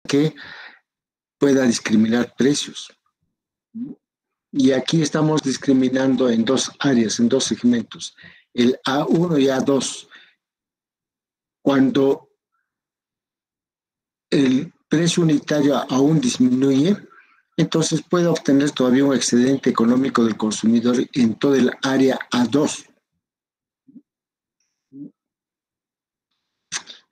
que pueda discriminar precios. Y aquí estamos discriminando en dos áreas, en dos segmentos, el A1 y A2. Cuando el precio unitario aún disminuye, entonces puede obtener todavía un excedente económico del consumidor en todo el área A2.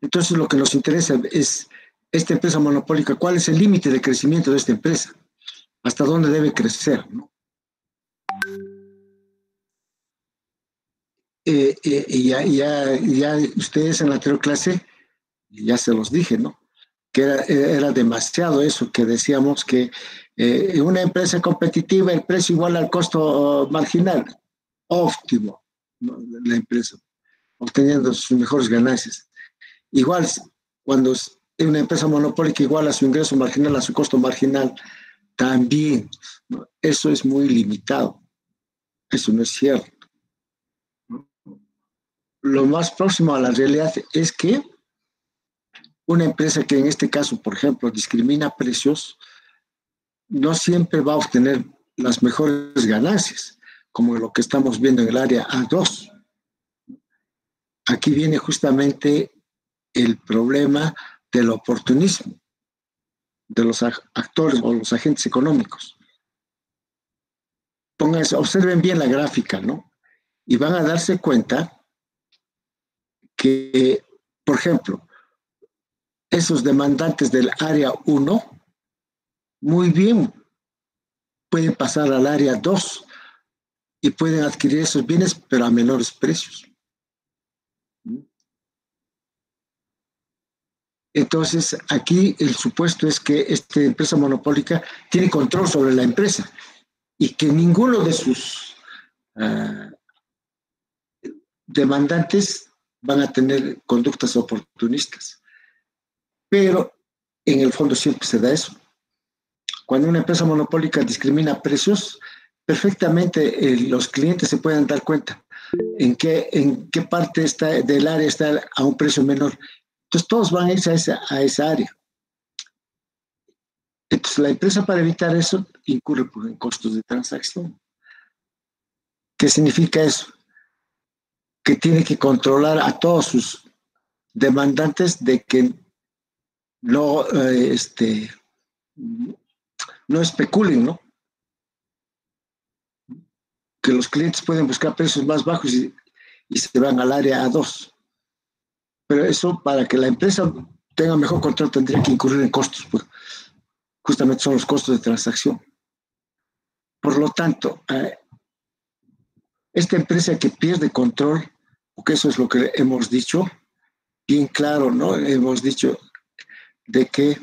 Entonces lo que nos interesa es esta empresa monopólica, ¿cuál es el límite de crecimiento de esta empresa? ¿Hasta dónde debe crecer? ¿No? Ya ustedes en la anterior clase, ya se los dije, ¿no? Que era demasiado eso, que decíamos que en una empresa competitiva el precio igual al costo marginal, óptimo, ¿no? La empresa, obteniendo sus mejores ganancias. Igual, cuando es una empresa monopólica igual a su ingreso marginal, a su costo marginal, también, ¿no? Eso es muy limitado, eso no es cierto. Lo más próximo a la realidad es que una empresa que en este caso, por ejemplo, discrimina precios, no siempre va a obtener las mejores ganancias, como lo que estamos viendo en el área A2. Aquí viene justamente el problema del oportunismo de los actores o los agentes económicos. Observen bien la gráfica, ¿no? Y van a darse cuenta que, por ejemplo, esos demandantes del área 1 muy bien pueden pasar al área 2 y pueden adquirir esos bienes, pero a menores precios. Entonces, aquí el supuesto es que esta empresa monopólica tiene control sobre la empresa y que ninguno de sus demandantes van a tener conductas oportunistas. Pero en el fondo siempre se da eso. Cuando una empresa monopólica discrimina precios, perfectamente los clientes se pueden dar cuenta en qué parte del área está a un precio menor. Entonces todos van a irse a esa área. Entonces la empresa, para evitar eso, incurre en costos de transacción. ¿Qué significa eso? Que tiene que controlar a todos sus demandantes de que no, no especulen, ¿no? Que los clientes pueden buscar precios más bajos y se van al área A2. Pero eso, para que la empresa tenga mejor control, tendría que incurrir en costos, pues justamente son los costos de transacción. Por lo tanto, esta empresa que pierde control, porque eso es lo que hemos dicho, bien claro, ¿no? Hemos dicho de que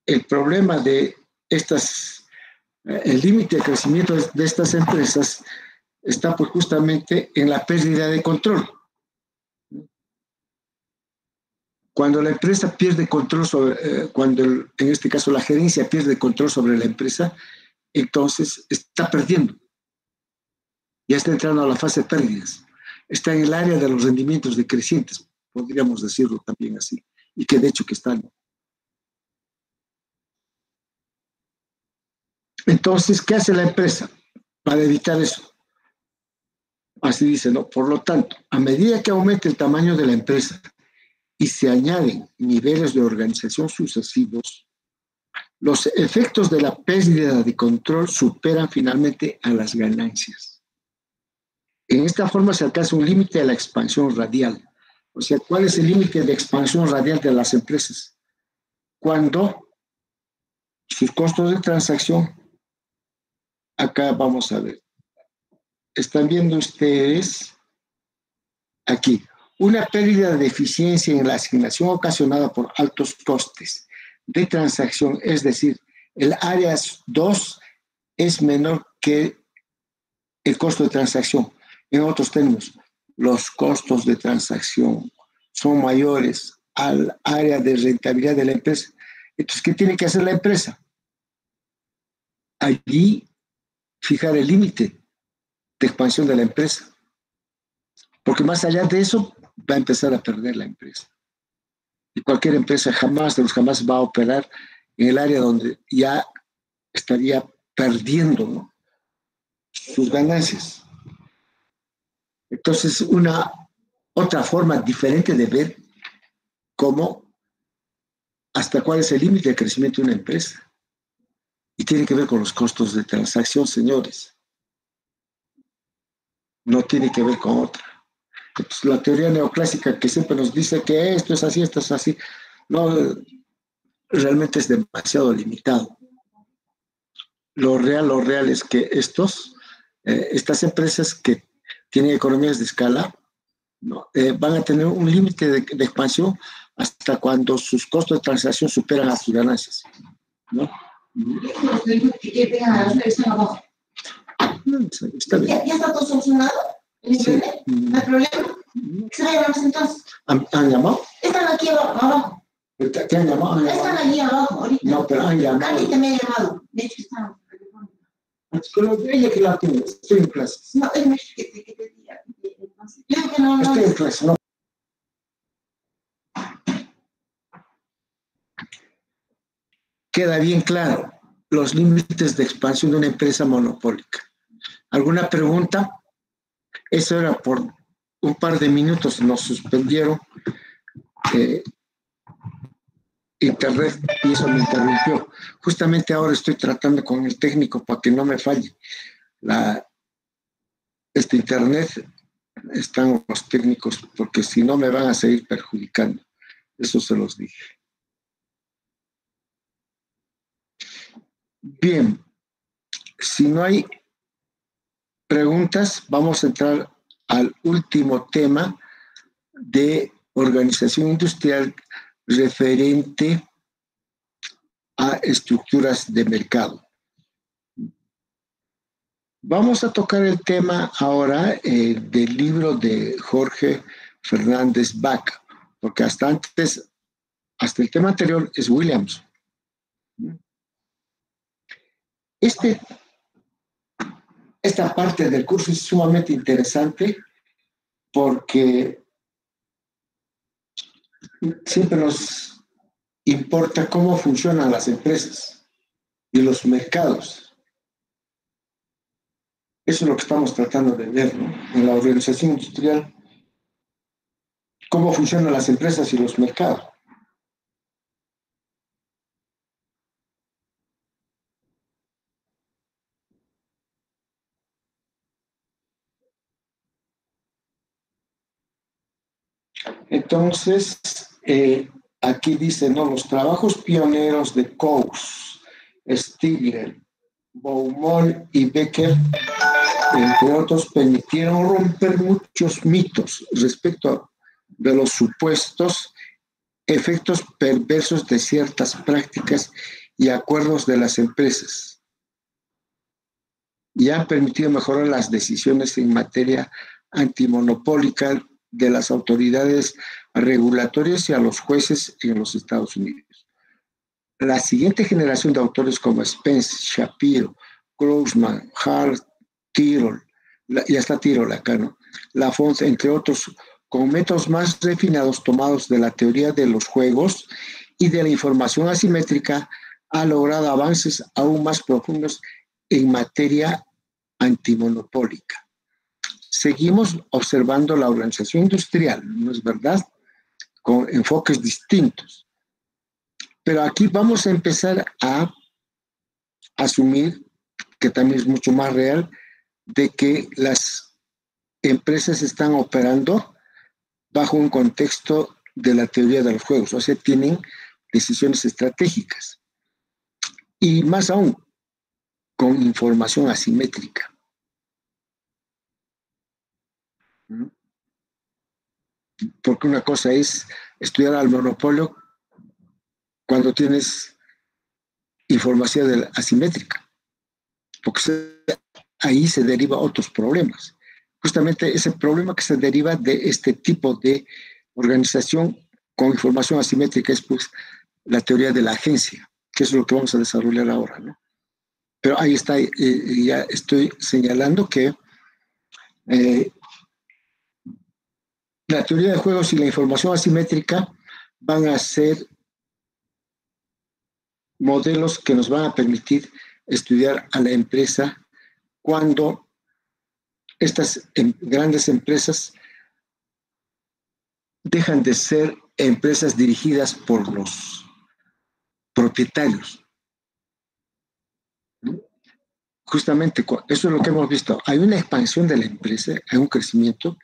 el problema de el límite de crecimiento de estas empresas está pues justamente en la pérdida de control. Cuando la empresa pierde control cuando en este caso la gerencia pierde control sobre la empresa, entonces está perdiendo. Ya está entrando a la fase de pérdidas. Está en el área de los rendimientos decrecientes, podríamos decirlo también así, y que de hecho que están. Entonces, ¿qué hace la empresa para evitar eso? Así dice, ¿no? Por lo tanto, a medida que aumente el tamaño de la empresa y se añaden niveles de organización sucesivos, los efectos de la pérdida de control superan finalmente a las ganancias. En esta forma se alcanza un límite a la expansión radial. O sea, ¿cuál es el límite de expansión radial de las empresas? Cuando sus costos de transacción, acá vamos a ver, están viendo ustedes aquí, una pérdida de eficiencia en la asignación ocasionada por altos costes de transacción, es decir, el área 2 es menor que el costo de transacción. En otros términos, los costos de transacción son mayores al área de rentabilidad de la empresa. Entonces, ¿qué tiene que hacer la empresa? Allí fijar el límite de expansión de la empresa. Porque más allá de eso, va a empezar a perder la empresa. Y cualquier empresa jamás de los jamás va a operar en el área donde ya estaría perdiendo, ¿no?, sus ganancias. Entonces, una otra forma diferente de ver cómo, hasta cuál es el límite de crecimiento de una empresa. Y tiene que ver con los costos de transacción, señores. No tiene que ver con otra. Entonces, la teoría neoclásica que siempre nos dice que esto es así, no, realmente es demasiado limitado. Lo real es que estas empresas que tienen economías de escala, ¿no?, van a tener un límite de expansión hasta cuando sus costos de transacción superan a sus ganancias, ¿no? Está bien. ¿Ya está todo solucionado? ¿El internet? Sí. ¿No hay problema? Escríbanos entonces. ¿Han llamado? Están aquí abajo. ¿Te han llamado? Están allí abajo ahorita. No, pero han llamado. Katy te me ha llamado. De hecho, están. Ella que la tiene, estoy en clases. No, es mejor que te diga. Yo que no. Estoy en clases, no. Queda bien claro los límites de expansión de una empresa monopólica. ¿Alguna pregunta? Eso era por un par de minutos, nos suspendieron internet y eso me interrumpió. Justamente ahora estoy tratando con el técnico para que no me falle. Este internet, están los técnicos, porque si no me van a seguir perjudicando. Eso se los dije. Bien, si no hay preguntas, vamos a entrar al último tema de organización industrial referente a estructuras de mercado. Vamos a tocar el tema ahora del libro de Jorge Fernández Vaca, porque hasta el tema anterior es Williams. Esta parte del curso es sumamente interesante porque siempre nos importa cómo funcionan las empresas y los mercados. Eso es lo que estamos tratando de ver, ¿no?, en la organización industrial, cómo funcionan las empresas y los mercados. Entonces, aquí dice, ¿no?, los trabajos pioneros de Coase, Stigler, Baumol y Becker, entre otros, permitieron romper muchos mitos respecto de los supuestos efectos perversos de ciertas prácticas y acuerdos de las empresas, y han permitido mejorar las decisiones en materia antimonopólica de las autoridades regulatorias y a los jueces en los Estados Unidos. La siguiente generación de autores como Spence, Shapiro, Grossman, Hart, Tirol, ya está Tirol acá, ¿no?, Lafont, entre otros, con métodos más refinados tomados de la teoría de los juegos y de la información asimétrica, ha logrado avances aún más profundos en materia antimonopólica. Seguimos observando la organización industrial, ¿no es verdad?, con enfoques distintos. Pero aquí vamos a empezar a asumir, que también es mucho más real, de que las empresas están operando bajo un contexto de la teoría de los juegos, o sea, tienen decisiones estratégicas. Y más aún, con información asimétrica. Porque una cosa es estudiar al monopolio cuando tienes información asimétrica, porque ahí se derivan otros problemas. Justamente ese problema que se deriva de este tipo de organización con información asimétrica es, pues, la teoría de la agencia, que es lo que vamos a desarrollar ahora, ¿no? Pero ahí está, ya estoy señalando que la teoría de juegos y la información asimétrica van a ser modelos que nos van a permitir estudiar a la empresa cuando estas grandes empresas dejan de ser empresas dirigidas por los propietarios. Justamente eso es lo que hemos visto. Hay una expansión de la empresa, hay un crecimiento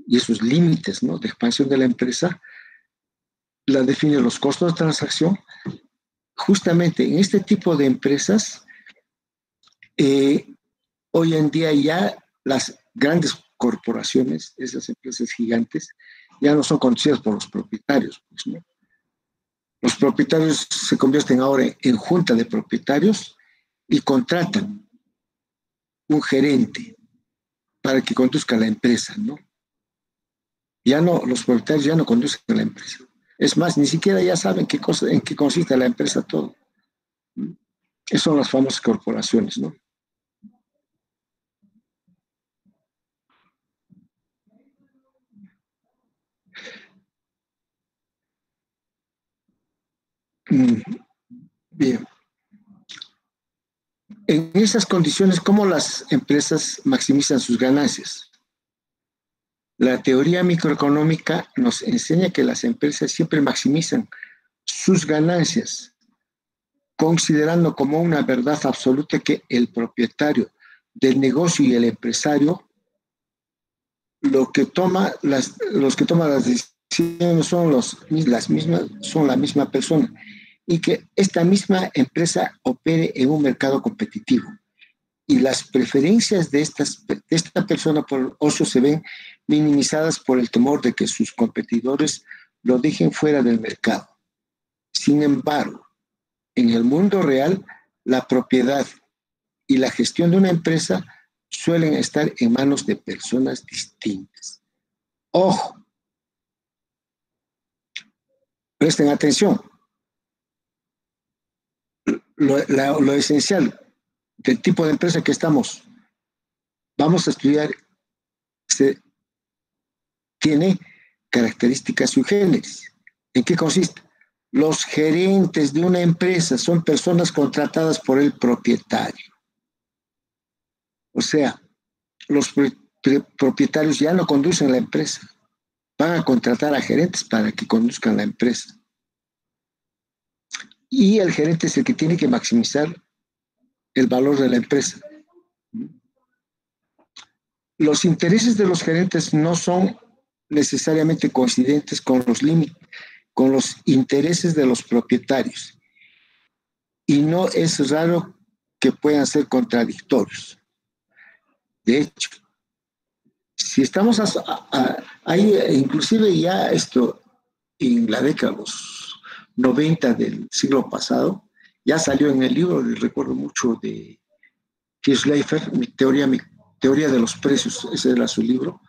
y esos límites, ¿no?, de expansión de la empresa la definen los costos de transacción. Justamente en este tipo de empresas, hoy en día ya las grandes corporaciones, esas empresas gigantes, ya no son conocidas por los propietarios, pues, ¿no? Los propietarios se convierten ahora en junta de propietarios y contratan un gerente para que conduzca la empresa, ¿no? Ya no, los propietarios ya no conducen la empresa. Es más, ni siquiera ya saben en qué consiste la empresa todo. Esas son las famosas corporaciones, ¿no? Bien. En esas condiciones, ¿cómo las empresas maximizan sus ganancias? La teoría microeconómica nos enseña que las empresas siempre maximizan sus ganancias, considerando como una verdad absoluta que el propietario del negocio y el empresario, los que toman las decisiones son la misma persona, y que esta misma empresa opere en un mercado competitivo. Y las preferencias de esta persona por el ocio se ven minimizadas por el temor de que sus competidores lo dejen fuera del mercado. Sin embargo, en el mundo real, la propiedad y la gestión de una empresa suelen estar en manos de personas distintas. Ojo, presten atención. Lo esencial del tipo de empresa que vamos a estudiar tiene características sui generis. ¿En qué consiste? Los gerentes de una empresa son personas contratadas por el propietario. O sea, los propietarios ya no conducen la empresa, van a contratar a gerentes para que conduzcan la empresa. Y el gerente es el que tiene que maximizar el valor de la empresa. Los intereses de los gerentes no son necesariamente coincidentes con los intereses de los propietarios. Y no es raro que puedan ser contradictorios. De hecho, si estamos ahí, inclusive ya esto en la década de los 90 del siglo pasado, ya salió en el libro, recuerdo mucho, de Kirchleifer, teoría de los precios, ese era su libro.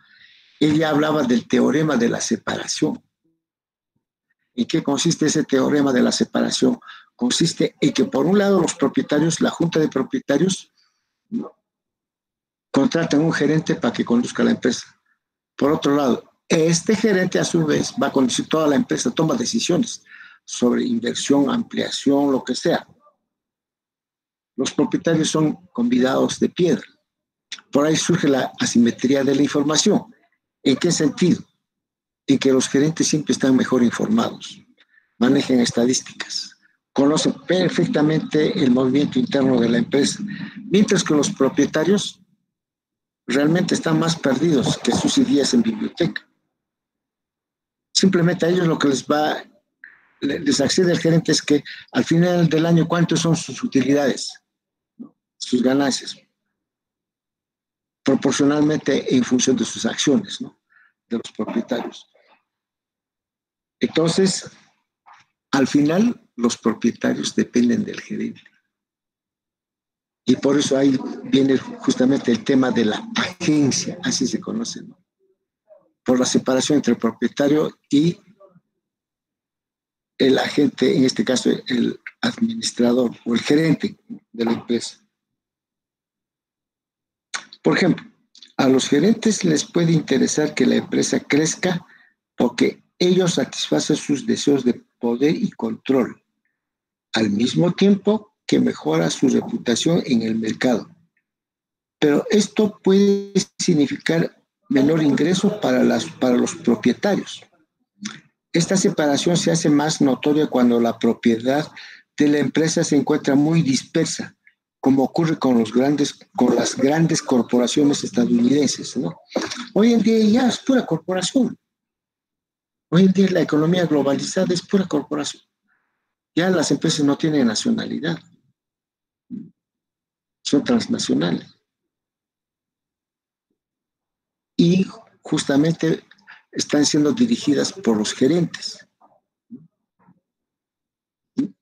Ella hablaba del teorema de la separación. ¿En qué consiste ese teorema de la separación? Consiste en que por un lado los propietarios, la junta de propietarios, contratan un gerente para que conduzca la empresa. Por otro lado, este gerente a su vez va a conducir toda la empresa, toma decisiones sobre inversión, ampliación, lo que sea. Los propietarios son convidados de piedra. Por ahí surge la asimetría de la información. ¿En qué sentido? En que los gerentes siempre están mejor informados, manejan estadísticas, conocen perfectamente el movimiento interno de la empresa, mientras que los propietarios realmente están más perdidos que sus ideas en biblioteca. Simplemente a ellos lo que les accede al gerente es que al final del año cuántas son sus utilidades, ¿no?, sus ganancias, proporcionalmente en función de sus acciones, ¿no?, de los propietarios. Entonces, al final, los propietarios dependen del gerente. Y por eso ahí viene justamente el tema de la agencia, así se conoce, ¿no?, por la separación entre el propietario y el agente, en este caso el administrador o el gerente de la empresa. Por ejemplo, a los gerentes les puede interesar que la empresa crezca porque ello satisface sus deseos de poder y control, al mismo tiempo que mejora su reputación en el mercado. Pero esto puede significar menor ingreso para los propietarios. Esta separación se hace más notoria cuando la propiedad de la empresa se encuentra muy dispersa, como ocurre con las grandes corporaciones estadounidenses, ¿no? Hoy en día ya es pura corporación. Hoy en día la economía globalizada es pura corporación. Ya las empresas no tienen nacionalidad, son transnacionales. Y justamente están siendo dirigidas por los gerentes.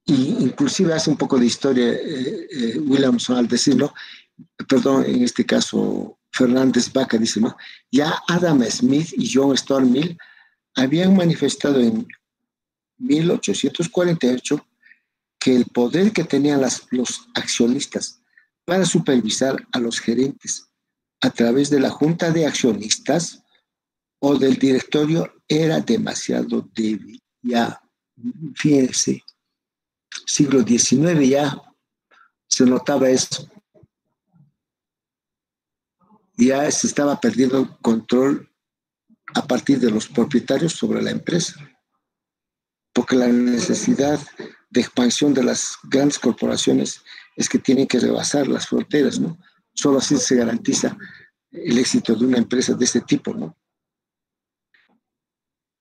Y inclusive hace un poco de historia Williamson al decirlo, perdón, en este caso Fernández Vaca dice, ¿no? Ya Adam Smith y John Stuart Mill habían manifestado en 1848 que el poder que tenían los accionistas para supervisar a los gerentes a través de la junta de accionistas o del directorio era demasiado débil. Ya, fíjense, siglo XIX ya se notaba eso. Ya se estaba perdiendo el control a partir de los propietarios sobre la empresa, porque la necesidad de expansión de las grandes corporaciones es que tienen que rebasar las fronteras, ¿no? Solo así se garantiza el éxito de una empresa de este tipo, ¿no?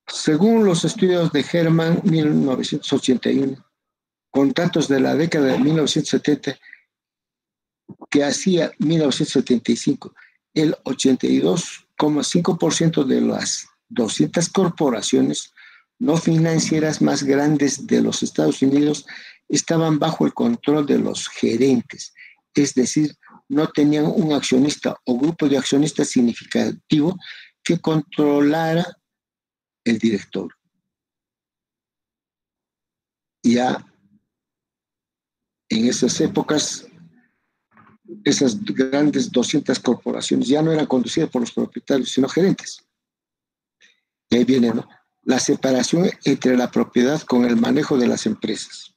Según los estudios de Herman, 1981, con datos de la década de 1970, que hacía 1975, el 82,5% de las 200 corporaciones no financieras más grandes de los Estados Unidos estaban bajo el control de los gerentes, es decir, no tenían un accionista o grupo de accionistas significativo que controlara el director. Ya en esas épocas, esas grandes 200 corporaciones ya no eran conducidas por los propietarios, sino gerentes. Y ahí viene, ¿no?, la separación entre la propiedad con el manejo de las empresas.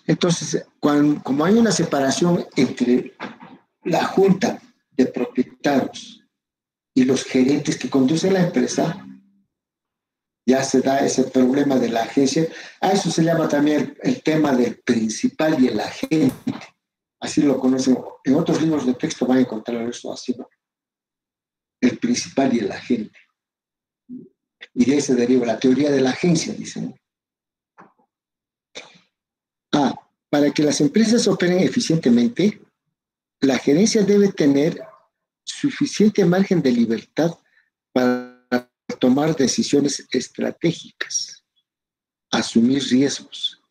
Entonces, como hay una separación entre la junta de propietarios y los gerentes que conducen la empresa, ya se da ese problema de la agencia. A eso se llama también el tema del principal y el agente. Así lo conocen. En otros libros de texto van a encontrar eso así, ¿no? El principal y el agente. Y de ahí se deriva la teoría de la agencia, dicen. Para que las empresas operen eficientemente, la gerencia debe tener suficiente margen de libertad para tomar decisiones estratégicas, asumir riesgos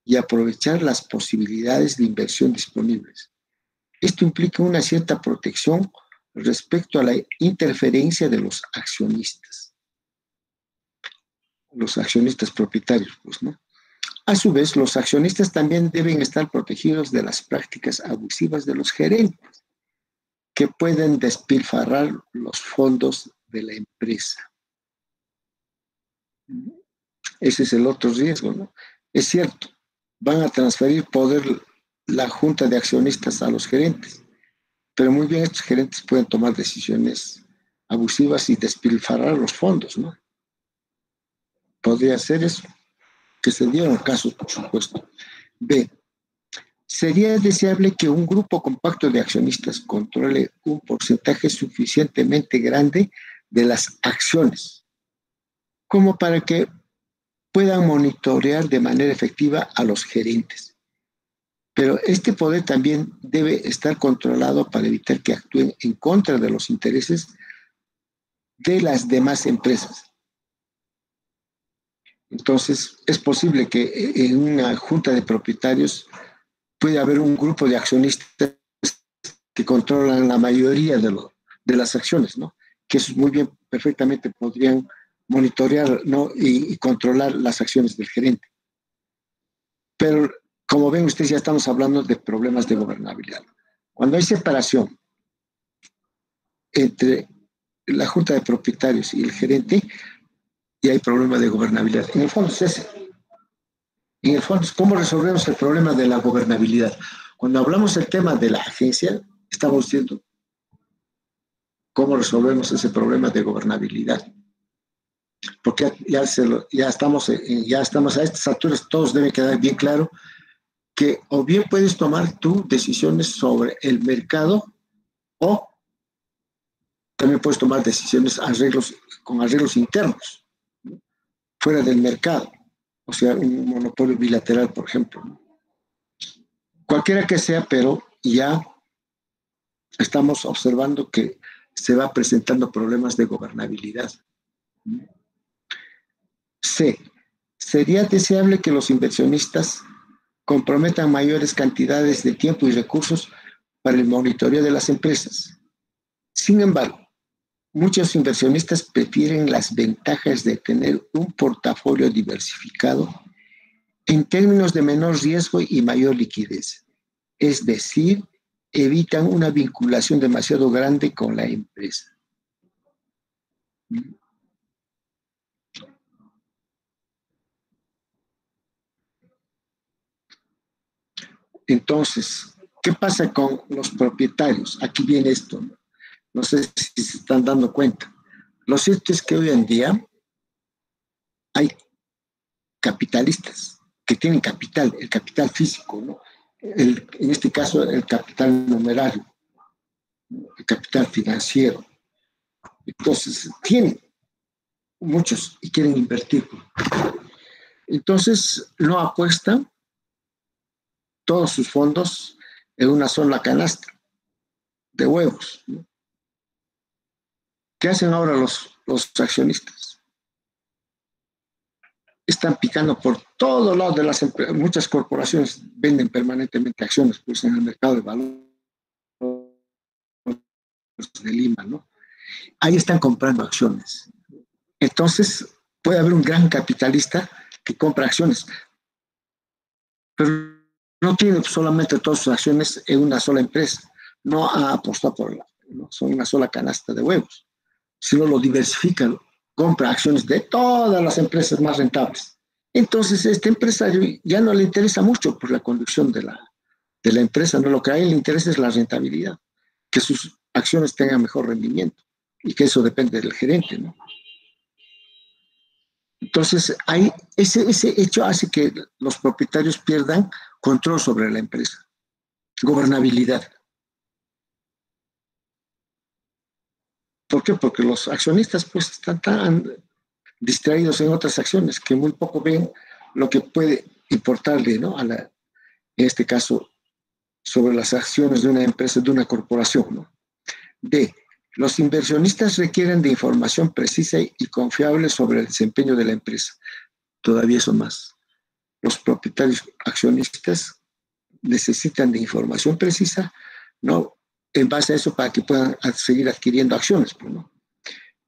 y aprovechar las posibilidades de inversión disponibles. Esto implica una cierta protección respecto a la interferencia de los accionistas propietarios, pues, ¿no? A su vez, los accionistas también deben estar protegidos de las prácticas abusivas de los gerentes, que pueden despilfarrar los fondos de la empresa. Ese es el otro riesgo, ¿no? Es cierto, van a transferir poder la junta de accionistas a los gerentes, pero muy bien estos gerentes pueden tomar decisiones abusivas y despilfarrar los fondos, ¿no? Podría ser eso, que se dieron casos, por supuesto. B. Sería deseable que un grupo compacto de accionistas controle un porcentaje suficientemente grande de las acciones, como para que puedan monitorear de manera efectiva a los gerentes. Pero este poder también debe estar controlado para evitar que actúen en contra de los intereses de las demás empresas. Entonces, es posible que en una junta de propietarios puede haber un grupo de accionistas que controlan la mayoría de las acciones, ¿no? Que eso muy bien, perfectamente podrían monitorear, ¿no?, y controlar las acciones del gerente. Pero, como ven ustedes, ya estamos hablando de problemas de gobernabilidad. Cuando hay separación entre la junta de propietarios y el gerente, y hay problema de gobernabilidad. En el fondo es ese. En el fondo, ¿cómo resolvemos el problema de la gobernabilidad? Cuando hablamos del tema de la agencia, estamos diciendo cómo resolvemos ese problema de gobernabilidad. Porque ya estamos a estas alturas, todos debe quedar bien claro que o bien puedes tomar tú decisiones sobre el mercado o también puedes tomar decisiones con arreglos internos, ¿no? Fuera del mercado, o sea, un monopolio bilateral, por ejemplo, ¿no? Cualquiera que sea, pero ya estamos observando que se va presentando problemas de gobernabilidad. C. Sería deseable que los inversionistas comprometan mayores cantidades de tiempo y recursos para el monitoreo de las empresas. Sin embargo, muchos inversionistas prefieren las ventajas de tener un portafolio diversificado en términos de menor riesgo y mayor liquidez. Es decir, evitan una vinculación demasiado grande con la empresa. Entonces, ¿qué pasa con los propietarios? Aquí viene esto, ¿no? No sé si se están dando cuenta. Lo cierto es que hoy en día hay capitalistas que tienen capital, el capital físico, ¿no? En este caso, el capital numerario, el capital financiero. Entonces, tienen muchos y quieren invertir. Entonces, no apuestan todos sus fondos en una sola canasta de huevos, ¿no? ¿Qué hacen ahora los accionistas? Están picando por todos lados de las empresas. Muchas corporaciones venden permanentemente acciones pues, en el mercado de valores de Lima, ¿no? Ahí están comprando acciones. Entonces, puede haber un gran capitalista que compra acciones, pero no tiene solamente todas sus acciones en una sola empresa. No ha apostado no son una sola canasta de huevos, sino lo diversifica, compra acciones de todas las empresas más rentables. Entonces, este empresario ya no le interesa mucho por la conducción de la empresa, no, lo que a él le interesa es la rentabilidad, que sus acciones tengan mejor rendimiento y que eso depende del gerente, ¿no? Entonces, ese hecho hace que los propietarios pierdan control sobre la empresa, gobernabilidad. ¿Por qué? Porque los accionistas pues están tan distraídos en otras acciones que muy poco ven lo que puede importarle, ¿no? En este caso, sobre las acciones de una empresa, de una corporación, ¿no? D. Los inversionistas requieren de información precisa y confiable sobre el desempeño de la empresa. Todavía son más. Los propietarios accionistas necesitan de información precisa, ¿no? En base a eso para que puedan seguir adquiriendo acciones, ¿no?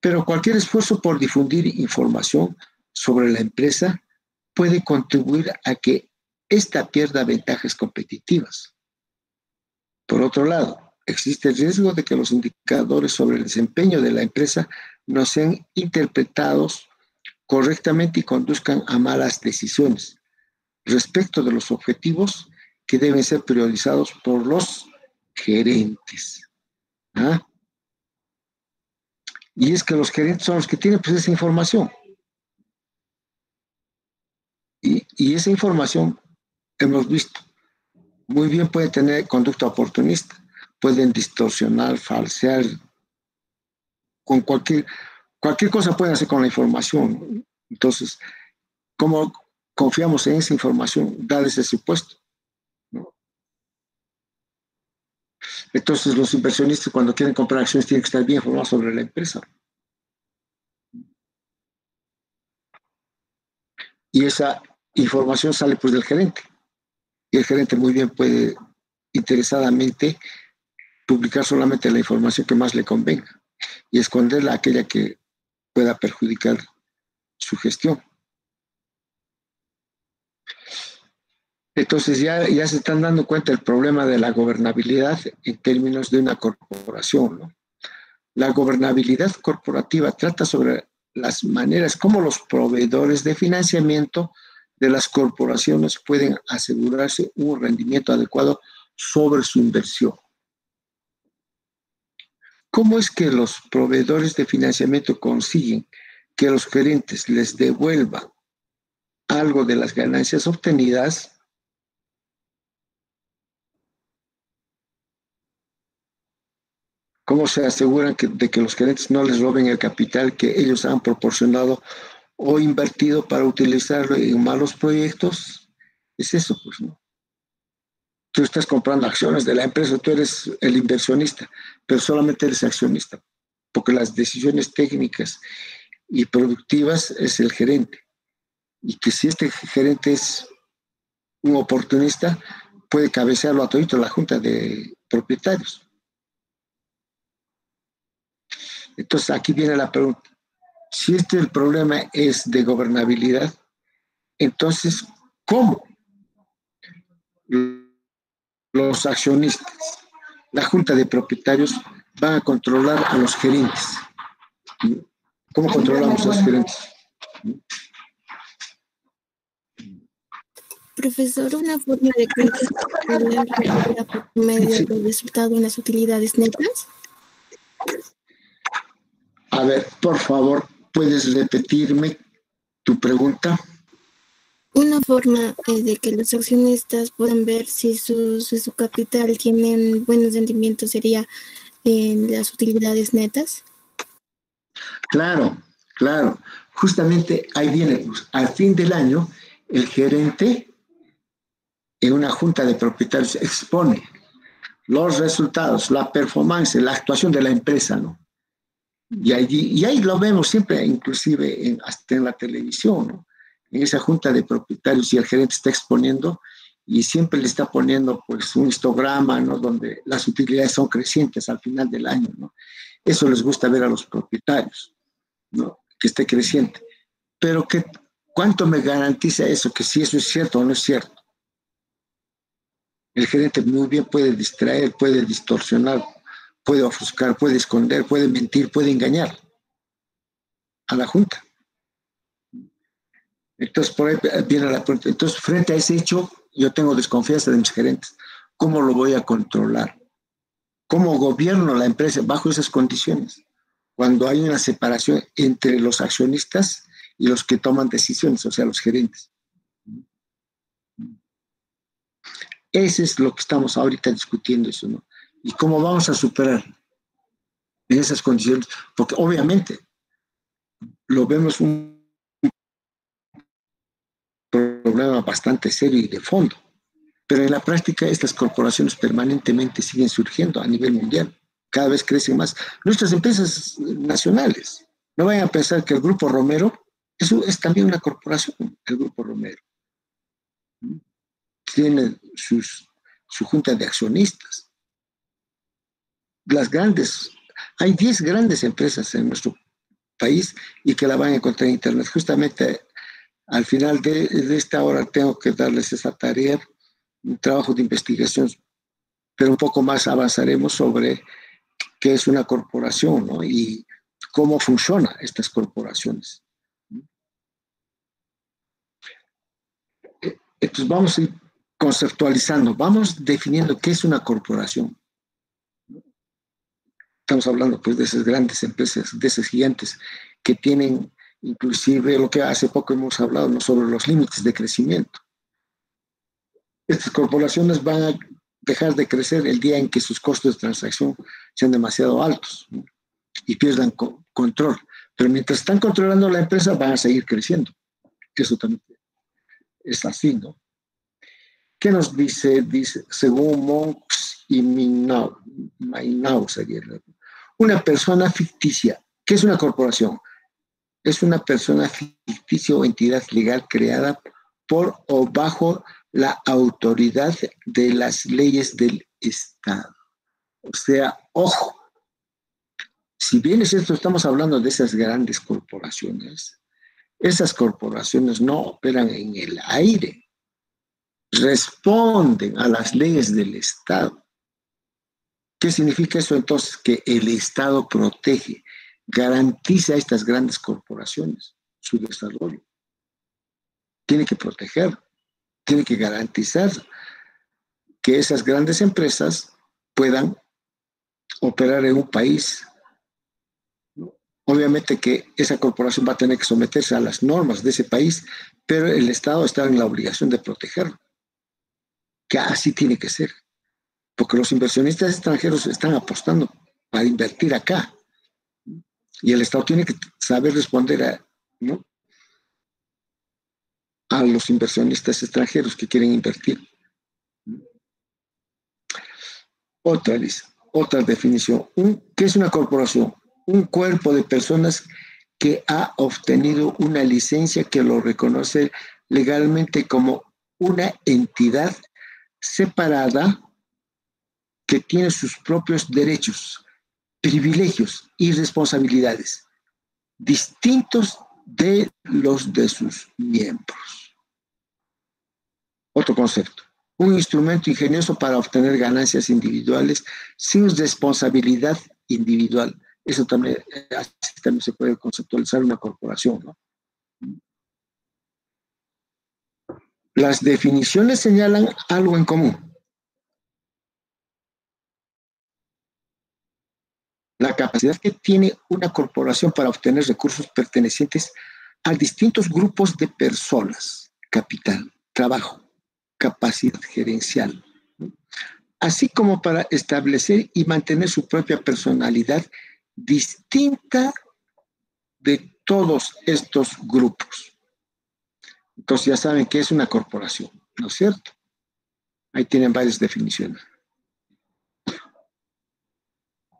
Pero cualquier esfuerzo por difundir información sobre la empresa puede contribuir a que ésta pierda ventajas competitivas. Por otro lado, existe el riesgo de que los indicadores sobre el desempeño de la empresa no sean interpretados correctamente y conduzcan a malas decisiones respecto de los objetivos que deben ser priorizados por los gerentes. ¿Ah? Y es que los gerentes son los que tienen pues, esa información. Y esa información, hemos visto, muy bien puede tener conducta oportunista. Pueden distorsionar, falsear, con cualquier cosa pueden hacer con la información. Entonces, ¿cómo confiamos en esa información, dado ese supuesto? ¿No? Entonces, los inversionistas cuando quieren comprar acciones tienen que estar bien informados sobre la empresa. Y esa información sale pues del gerente. Y el gerente muy bien puede interesadamente publicar solamente la información que más le convenga y esconderla aquella que pueda perjudicar su gestión. Entonces ya se están dando cuenta del problema de la gobernabilidad en términos de una corporación, ¿no? La gobernabilidad corporativa trata sobre las maneras como los proveedores de financiamiento de las corporaciones pueden asegurarse un rendimiento adecuado sobre su inversión. ¿Cómo es que los proveedores de financiamiento consiguen que los gerentes les devuelvan algo de las ganancias obtenidas? ¿Cómo se aseguran de que los gerentes no les roben el capital que ellos han proporcionado o invertido para utilizarlo en malos proyectos? Es eso, pues, ¿no? Tú estás comprando acciones de la empresa, tú eres el inversionista, pero solamente eres accionista, porque las decisiones técnicas y productivas es el gerente. Y que si este gerente es un oportunista, puede cabecearlo a todito la junta de propietarios. Entonces aquí viene la pregunta. Si el problema es de gobernabilidad, entonces, ¿cómo los accionistas, la junta de propietarios, van a controlar a los gerentes? ¿Cómo controlamos a los gerentes? Profesor, una forma de calcular la promedio del resultado en las utilidades netas. A ver, por favor, ¿puedes repetirme tu pregunta? Una forma de que los accionistas puedan ver si su capital tienen buenos rendimientos sería en las utilidades netas. Claro, claro. Justamente ahí viene, pues, al fin del año, el gerente en una junta de propietarios expone los resultados, la performance, la actuación de la empresa, ¿no? Y ahí lo vemos siempre, inclusive hasta en la televisión, ¿no? En esa junta de propietarios y el gerente está exponiendo y siempre le está poniendo pues un histograma, ¿no? Donde las utilidades son crecientes al final del año, ¿no? Eso les gusta ver a los propietarios, ¿no? Que esté creciente. Pero ¿cuánto me garantiza eso? Que si eso es cierto o no es cierto. El gerente muy bien puede distraer, puede distorsionar, puede ofuscar, puede esconder, puede mentir, puede engañar a la junta. Entonces, por ahí viene la pregunta. Entonces, frente a ese hecho, yo tengo desconfianza de mis gerentes. ¿Cómo lo voy a controlar? ¿Cómo gobierno la empresa bajo esas condiciones? Cuando hay una separación entre los accionistas y los que toman decisiones, o sea, los gerentes. Ese es lo que estamos ahorita discutiendo, eso, ¿no? ¿Y cómo vamos a superar en esas condiciones? Porque obviamente lo vemos un problema bastante serio y de fondo. Pero en la práctica estas corporaciones permanentemente siguen surgiendo a nivel mundial. Cada vez crecen más. Nuestras empresas nacionales. No vayan a pensar que el Grupo Romero es también una corporación, el Grupo Romero. Tiene su junta de accionistas. Hay 10 grandes empresas en nuestro país y que la van a encontrar en Internet. Justamente al final de esta hora tengo que darles esa tarea, un trabajo de investigación, pero un poco más avanzaremos sobre qué es una corporación, ¿no? Y cómo funcionan estas corporaciones. Entonces vamos a ir conceptualizando, vamos definiendo qué es una corporación. Estamos hablando pues de esas grandes empresas, de esos gigantes que tienen inclusive lo que hace poco hemos hablado, ¿no? Sobre los límites de crecimiento. Estas corporaciones van a dejar de crecer el día en que sus costos de transacción sean demasiado altos, ¿no? Y pierdan control. Pero mientras están controlando la empresa, van a seguir creciendo. Eso también es así, ¿no? ¿Qué nos dice? Dice, según Monks y Mainau sería una persona ficticia. ¿Qué es una corporación? Es una persona ficticia o entidad legal creada por o bajo la autoridad de las leyes del Estado. O sea, ojo, si bien es cierto, estamos hablando de esas grandes corporaciones, esas corporaciones no operan en el aire, responden a las leyes del Estado. ¿Qué significa eso entonces? Que el Estado protege, garantiza a estas grandes corporaciones su desarrollo. Tiene que proteger, tiene que garantizar que esas grandes empresas puedan operar en un país. Obviamente que esa corporación va a tener que someterse a las normas de ese país, pero el Estado está en la obligación de protegerlo, que así tiene que ser, porque los inversionistas extranjeros están apostando para invertir acá, y el Estado tiene que saber responder ¿no?, a los inversionistas extranjeros que quieren invertir. Otra definición. ¿Qué es una corporación? Un cuerpo de personas que ha obtenido una licencia que lo reconoce legalmente como una entidad separada que tiene sus propios derechos, privilegios y responsabilidades distintos de los de sus miembros. Otro concepto. Un instrumento ingenioso para obtener ganancias individuales sin responsabilidad individual. Eso también, así también se puede conceptualizar una corporación, ¿no? Las definiciones señalan algo en común. La capacidad que tiene una corporación para obtener recursos pertenecientes a distintos grupos de personas, capital, trabajo, capacidad gerencial, ¿no?, así como para establecer y mantener su propia personalidad distinta de todos estos grupos. Entonces ya saben qué es una corporación, ¿no es cierto? Ahí tienen varias definiciones.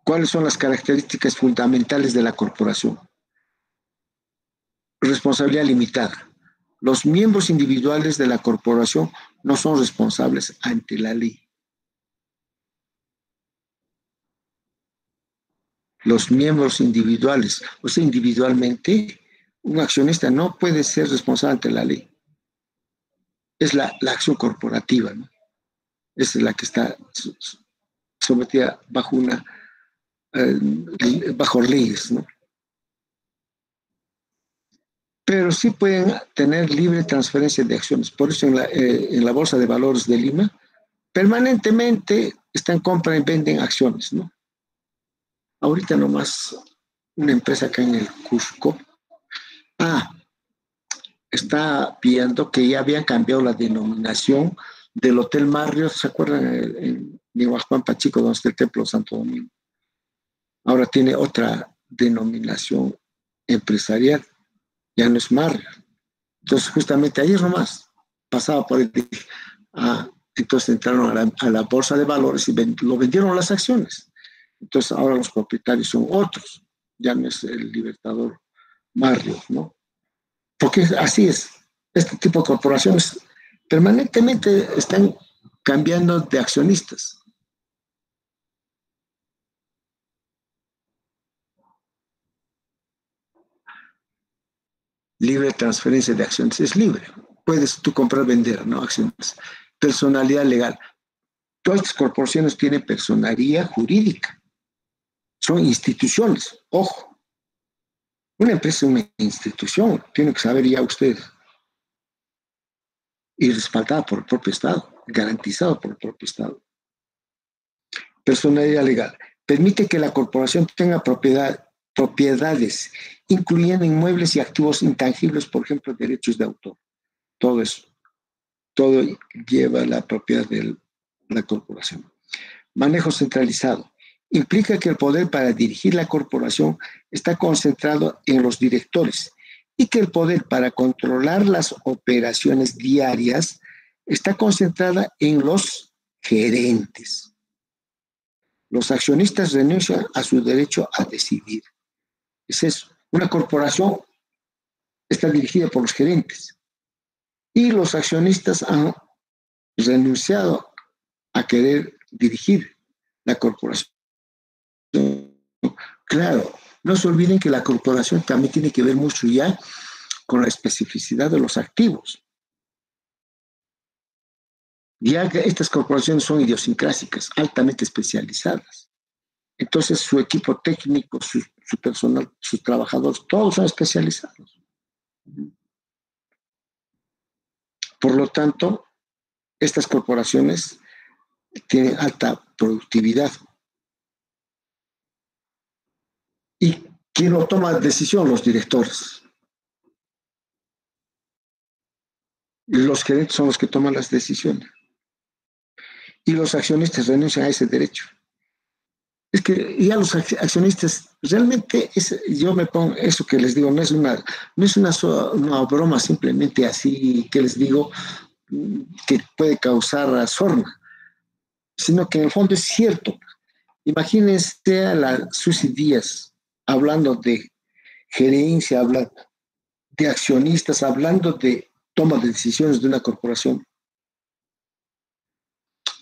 ¿Cuáles son las características fundamentales de la corporación? Responsabilidad limitada. Los miembros individuales de la corporación no son responsables ante la ley. Los miembros individuales, o sea, individualmente, un accionista no puede ser responsable ante la ley. Es la acción corporativa, ¿no? Esa es la que está sometida bajo bajo leyes, ¿no? Pero sí pueden tener libre transferencia de acciones. Por eso en la Bolsa de Valores de Lima permanentemente están compra y venden acciones, ¿no? Ahorita nomás una empresa acá en el Cusco está viendo que ya habían cambiado la denominación del Hotel Marriott, ¿se acuerdan? En Nihuajuan Pachico, donde está el Templo Santo Domingo. Ahora tiene otra denominación empresarial, ya no es Marriott. Entonces, justamente ayer nomás pasaba por el... entonces entraron a la bolsa de valores y lo vendieron las acciones. Entonces, ahora los propietarios son otros, ya no es el Libertador Marriott, ¿no? Porque así es. Este tipo de corporaciones permanentemente están cambiando de accionistas. Libre transferencia de acciones. Es libre. Puedes tú comprar, vender, ¿no? Acciones. Personalidad legal. Todas estas corporaciones tienen personalidad jurídica. Son instituciones. Ojo. Una empresa es una institución. Tienen que saber ya ustedes. Y respaldada por el propio Estado. Garantizado por el propio Estado. Personalidad legal. Permite que la corporación tenga propiedades, incluyendo inmuebles y activos intangibles, por ejemplo, derechos de autor. Todo eso. Todo lleva la propiedad de la corporación. Manejo centralizado. Implica que el poder para dirigir la corporación está concentrado en los directores y que el poder para controlar las operaciones diarias está concentrada en los gerentes. Los accionistas renuncian a su derecho a decidir. Es eso. Una corporación está dirigida por los gerentes y los accionistas han renunciado a querer dirigir la corporación. Claro, no se olviden que la corporación también tiene que ver mucho ya con la especificidad de los activos. Ya que estas corporaciones son idiosincrásicas, altamente especializadas. Entonces su equipo técnico, su personal, sus trabajadores, todos son especializados. Por lo tanto, estas corporaciones tienen alta productividad. ¿Y quién no toma decisión? Los directores. Y los gerentes son los que toman las decisiones. Y los accionistas renuncian a ese derecho. Es que ya los accionistas, realmente yo me pongo eso que les digo, no es una broma simplemente así que les digo que puede causar sorna, sino que en el fondo es cierto. Imagínense a la Susi Díaz hablando de gerencia, hablando de accionistas, hablando de toma de decisiones de una corporación.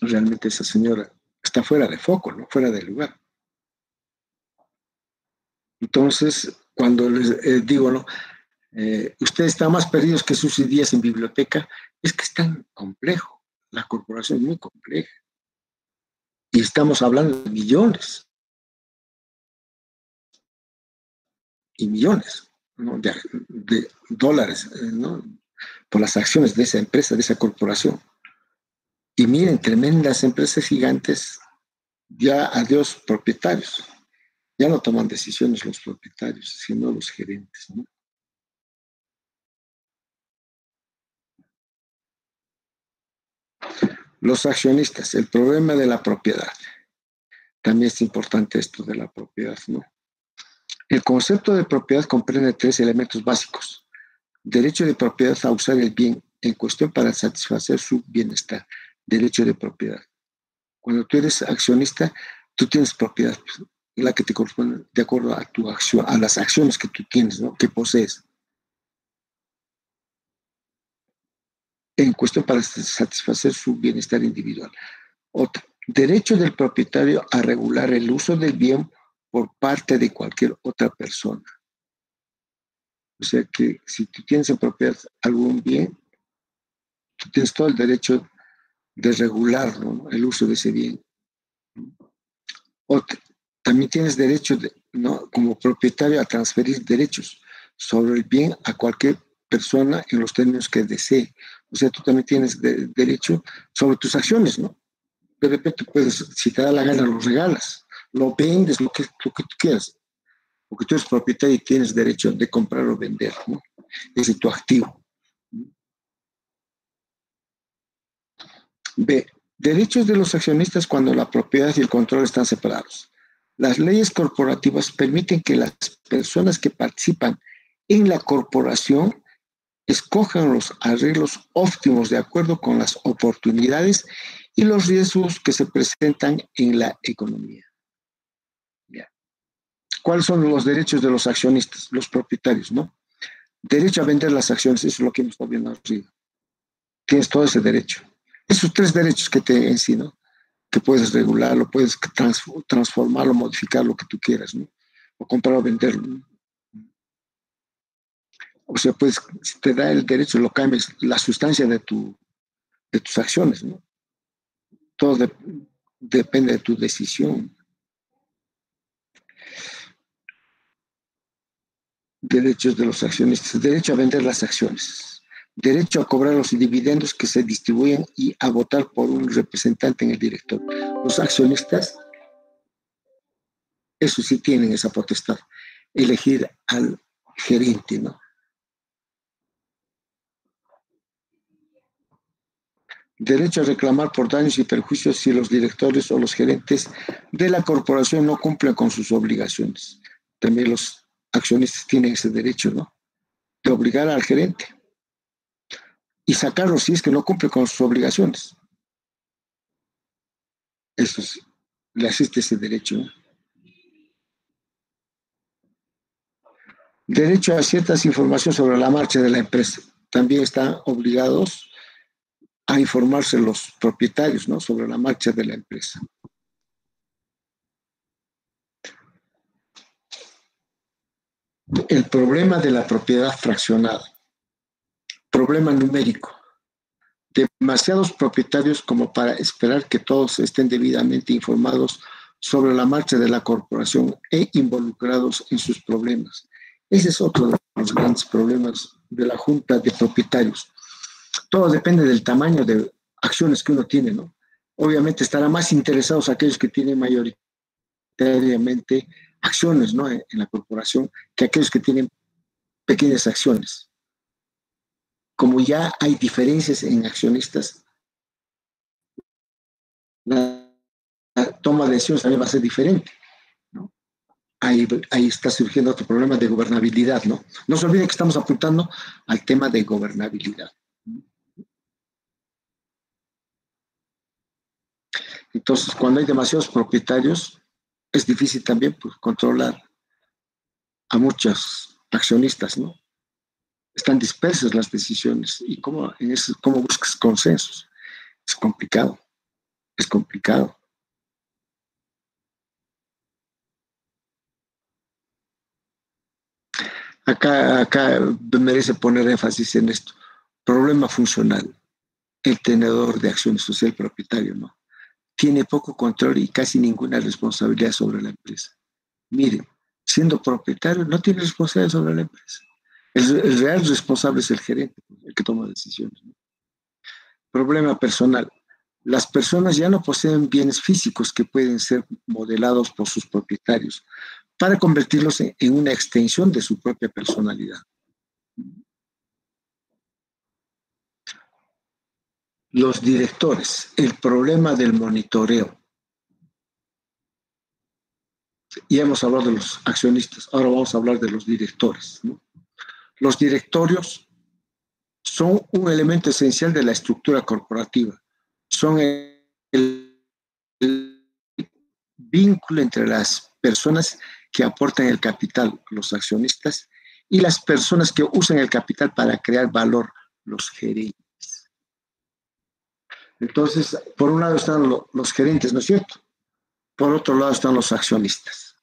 Realmente esa señora está fuera de foco, ¿no? Fuera de lugar. Entonces, cuando les digo, ¿no? Ustedes están más perdidos que sus días en biblioteca, es que es tan complejo. La corporación es muy compleja. Y estamos hablando de millones. Y millones, ¿no? de dólares, ¿no? Por las acciones de esa empresa, de esa corporación. Y miren, tremendas empresas gigantes, ya adiós propietarios. Ya no toman decisiones los propietarios, sino los gerentes, ¿no? Los accionistas, el problema de la propiedad. También es importante esto de la propiedad, ¿no? El concepto de propiedad comprende 3 elementos básicos. Derecho de propiedad a usar el bien en cuestión para satisfacer su bienestar. Derecho de propiedad. Cuando tú eres accionista, tú tienes propiedad, la que te corresponde de acuerdo a tu acción, a las acciones que tú tienes, ¿no? Que posees. En cuestión para satisfacer su bienestar individual. Otra, derecho del propietario a regular el uso del bien por parte de cualquier otra persona. O sea que si tú tienes en propiedad algún bien, tú tienes todo el derecho de regular, ¿no? El uso de ese bien. Otra, también tienes derecho, ¿no? Como propietario a transferir derechos sobre el bien a cualquier persona en los términos que desee. O sea, tú también tienes derecho sobre tus acciones, ¿no? De repente puedes, si te da la gana, lo regalas, lo vendes, lo que tú quieras. Porque tú eres propietario y tienes derecho de comprar o vender, ¿no? Ese es tu activo. B. Derechos de los accionistas cuando la propiedad y el control están separados. Las leyes corporativas permiten que las personas que participan en la corporación escojan los arreglos óptimos de acuerdo con las oportunidades y los riesgos que se presentan en la economía. Ya. ¿Cuáles son los derechos de los accionistas, los propietarios, no? Derecho a vender las acciones, eso es lo que hemos estado viendo arriba. Tienes todo ese derecho. Esos 3 derechos que te ensino, que puedes regularlo, puedes transformarlo, modificar lo que tú quieras, ¿no? O comprar o venderlo, ¿no? O sea, pues, si te da el derecho, lo cambias, la sustancia de tus acciones, ¿no? Todo depende de tu decisión. Derechos de los accionistas. Derecho a vender las acciones. Derecho a cobrar los dividendos que se distribuyen y a votar por un representante en el directorio. Los accionistas, eso sí tienen esa potestad. Elegir al gerente, ¿no? Derecho a reclamar por daños y perjuicios si los directores o los gerentes de la corporación no cumplen con sus obligaciones. También los accionistas tienen ese derecho, ¿no? De obligar al gerente y sacarlo si es que no cumple con sus obligaciones. Eso sí, le asiste ese derecho, ¿no? Derecho a ciertas informaciones sobre la marcha de la empresa. También están obligados a informarse los propietarios, ¿no? Sobre la marcha de la empresa. El problema de la propiedad fraccionada. Problema numérico. Demasiados propietarios como para esperar que todos estén debidamente informados sobre la marcha de la corporación e involucrados en sus problemas. Ese es otro de los grandes problemas de la junta de propietarios. Todo depende del tamaño de acciones que uno tiene, ¿no? Obviamente estarán más interesados aquellos que tienen mayoritariamente acciones, ¿no?, en la corporación, que aquellos que tienen pequeñas acciones. Como ya hay diferencias en accionistas, la toma de decisiones también va a ser diferente, ¿no? Ahí está surgiendo otro problema de gobernabilidad, ¿no? No se olviden que estamos apuntando al tema de gobernabilidad. Entonces, cuando hay demasiados propietarios, es difícil también, pues, controlar a muchos accionistas, ¿no? Están dispersas las decisiones. ¿Y cómo buscas consensos? Es complicado, es complicado. Acá merece poner énfasis en esto. Problema funcional. El tenedor de acciones social propietario, ¿no? Tiene poco control y casi ninguna responsabilidad sobre la empresa. Miren, siendo propietario no tiene responsabilidad sobre la empresa. El real responsable es el gerente, el que toma decisiones, ¿no? Problema personal. Las personas ya no poseen bienes físicos que pueden ser modelados por sus propietarios para convertirlos en una extensión de su propia personalidad. Los directores, el problema del monitoreo. Ya hemos hablado de los accionistas, ahora vamos a hablar de los directores, ¿no? Los directorios son un elemento esencial de la estructura corporativa. Son el vínculo entre las personas que aportan el capital, los accionistas, y las personas que usan el capital para crear valor, los gerentes. Entonces, por un lado están los gerentes, ¿no es cierto? Por otro lado están los accionistas,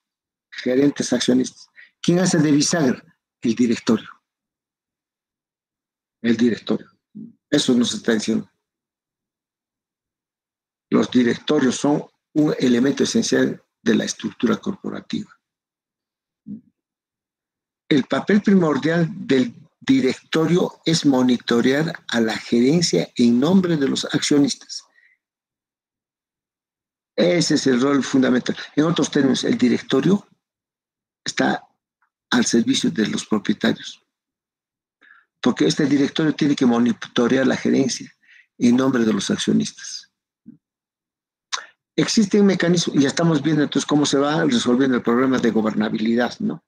gerentes, accionistas. ¿Quién hace de bisagra? El directorio. El directorio. Eso nos está diciendo. Los directorios son un elemento esencial de la estructura corporativa. El papel primordial del directorio es monitorear a la gerencia en nombre de los accionistas. Ese es el rol fundamental. En otros términos, el directorio está al servicio de los propietarios, porque este directorio tiene que monitorear la gerencia en nombre de los accionistas. Existen mecanismos, y ya estamos viendo entonces cómo se va resolviendo el problema de gobernabilidad, ¿no?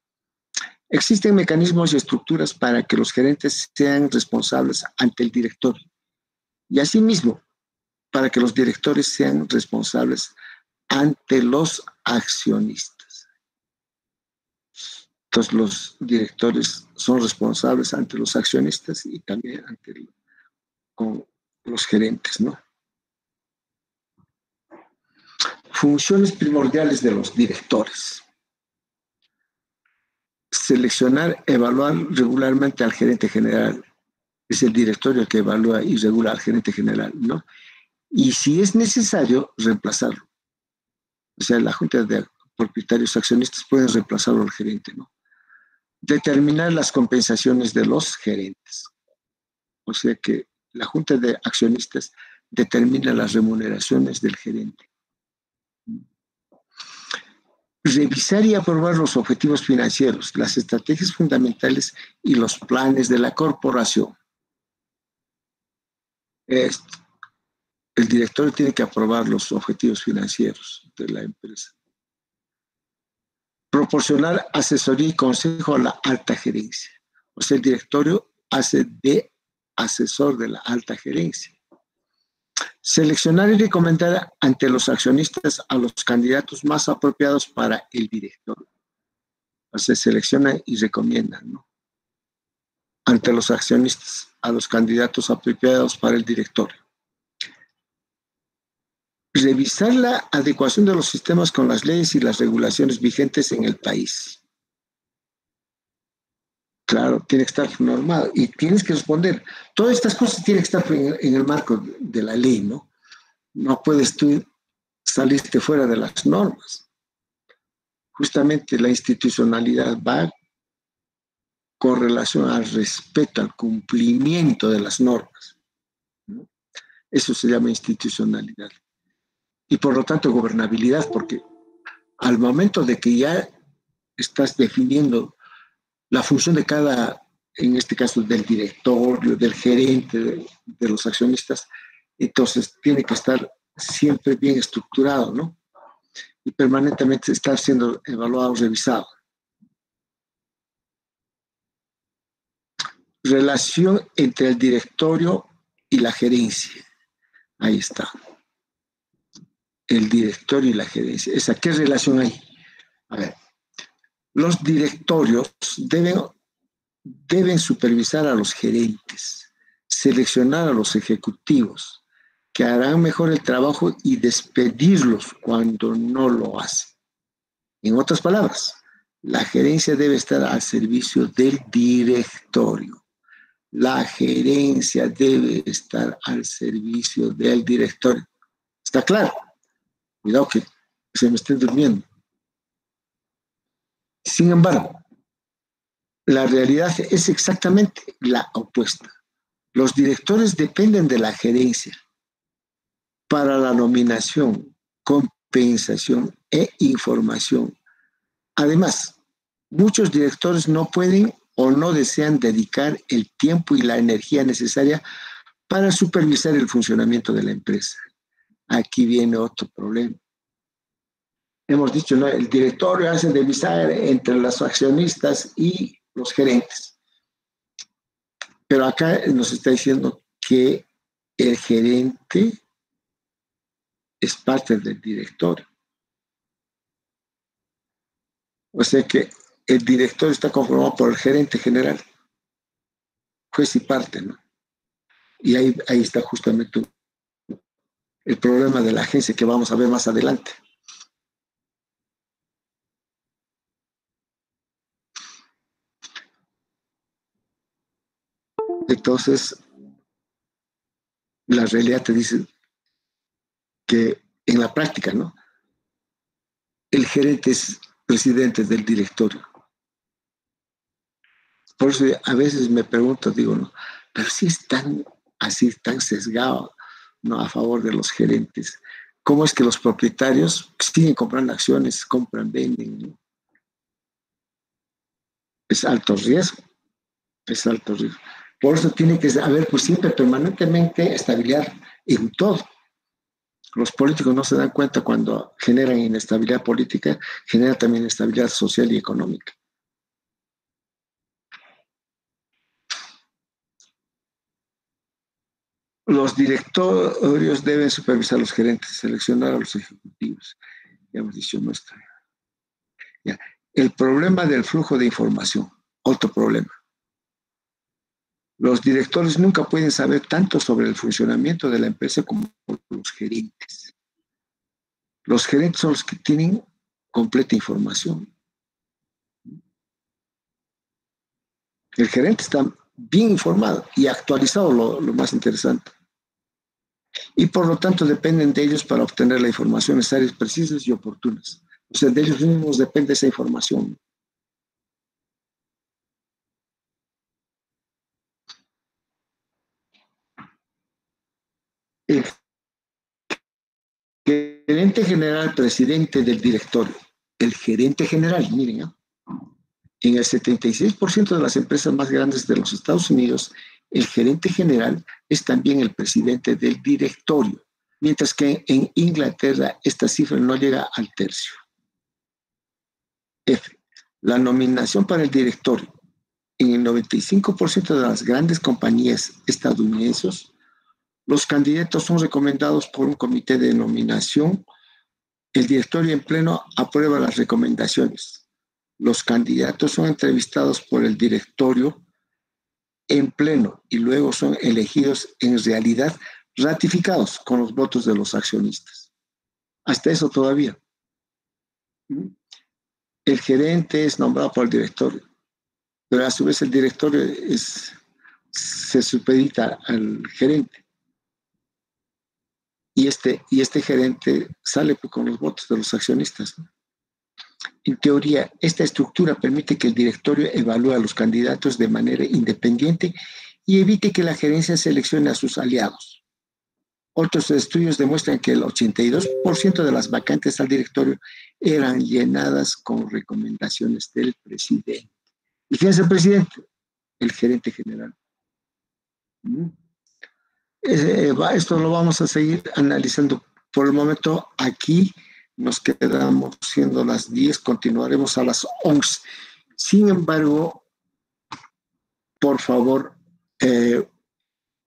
Existen mecanismos y estructuras para que los gerentes sean responsables ante el directorio, y asimismo para que los directores sean responsables ante los accionistas. Entonces los directores son responsables ante los accionistas y también con los gerentes, ¿no? Funciones primordiales de los directores. Seleccionar, evaluar regularmente al gerente general. Es el directorio el que evalúa y regula al gerente general, ¿no? Y si es necesario, reemplazarlo. O sea, la junta de propietarios accionistas pueden reemplazarlo al gerente, ¿no? Determinar las compensaciones de los gerentes. O sea que la junta de accionistas determina las remuneraciones del gerente. Revisar y aprobar los objetivos financieros, las estrategias fundamentales y los planes de la corporación. El directorio tiene que aprobar los objetivos financieros de la empresa. Proporcionar asesoría y consejo a la alta gerencia. O sea, el directorio hace de asesor de la alta gerencia. Seleccionar y recomendar ante los accionistas a los candidatos más apropiados para el directorio. O sea, selecciona y recomienda, ¿no? Ante los accionistas a los candidatos apropiados para el directorio. Revisar la adecuación de los sistemas con las leyes y las regulaciones vigentes en el país. Claro, tiene que estar normado y tienes que responder. Todas estas cosas tienen que estar en el marco de la ley, ¿no? No puedes tú saliste fuera de las normas. Justamente la institucionalidad va con relación al respeto, al cumplimiento de las normas, ¿no? Eso se llama institucionalidad. Y por lo tanto gobernabilidad, porque al momento de que ya estás definiendo la función de cada, en este caso del directorio, del gerente, de los accionistas, entonces tiene que estar siempre bien estructurado, ¿no? Y permanentemente estar siendo evaluado, revisado. Relación entre el directorio y la gerencia. Ahí está. El directorio y la gerencia. ¿Qué relación hay? A ver, los directorios deben supervisar a los gerentes, seleccionar a los ejecutivos, que harán mejor el trabajo y despedirlos cuando no lo hacen. En otras palabras, la gerencia debe estar al servicio del directorio. La gerencia debe estar al servicio del directorio. ¿Está claro? Cuidado que se me estén durmiendo. Sin embargo, la realidad es exactamente la opuesta. Los directores dependen de la gerencia para la nominación, compensación e información. Además, muchos directores no pueden o no desean dedicar el tiempo y la energía necesaria para supervisar el funcionamiento de la empresa. Aquí viene otro problema. Hemos dicho, ¿no? El directorio hace revisar entre los accionistas y los gerentes. Pero acá nos está diciendo que el gerente es parte del directorio. O sea que el directorio está conformado por el gerente general, juez y parte, ¿no? Y ahí está justamente el problema de la agencia que vamos a ver más adelante. Entonces, la realidad te dice que en la práctica, ¿no? El gerente es presidente del directorio. Por eso a veces me pregunto, digo, ¿no? Pero si es tan así, tan sesgado, ¿no? A favor de los gerentes, ¿cómo es que los propietarios siguen comprando acciones, compran, venden, ¿no? Es alto riesgo, es alto riesgo. Por eso tiene que haber pues siempre permanentemente estabilidad en todo. Los políticos no se dan cuenta cuando generan inestabilidad política, genera también inestabilidad social y económica. Los directorios deben supervisar a los gerentes, seleccionar a los ejecutivos. Ya hemos dicho nuestro. Ya. El problema del flujo de información, otro problema. Los directores nunca pueden saber tanto sobre el funcionamiento de la empresa como los gerentes. Los gerentes son los que tienen completa información. El gerente está bien informado y actualizado, lo más interesante. Y por lo tanto dependen de ellos para obtener la información necesarias, precisas y oportunas. O sea, de ellos mismos depende esa información. El gerente general, presidente del directorio. El gerente general, miren, ¿eh? En el 76% de las empresas más grandes de los Estados Unidos, el gerente general es también el presidente del directorio, mientras que en Inglaterra esta cifra no llega al tercio. F. La nominación para el directorio. En el 95% de las grandes compañías estadounidenses, los candidatos son recomendados por un comité de nominación. El directorio en pleno aprueba las recomendaciones. Los candidatos son entrevistados por el directorio en pleno y luego son elegidos, en realidad ratificados con los votos de los accionistas. Hasta eso todavía. El gerente es nombrado por el directorio, pero a su vez el directorio se supedita al gerente. este gerente sale pues, con los votos de los accionistas, ¿no? En teoría, esta estructura permite que el directorio evalúe a los candidatos de manera independiente y evite que la gerencia seleccione a sus aliados. Otros estudios demuestran que el 82% de las vacantes al directorio eran llenadas con recomendaciones del presidente. ¿Y quién es el presidente? El gerente general. Esto lo vamos a seguir analizando. Por el momento, aquí nos quedamos siendo las 10, continuaremos a las 11. Sin embargo, por favor,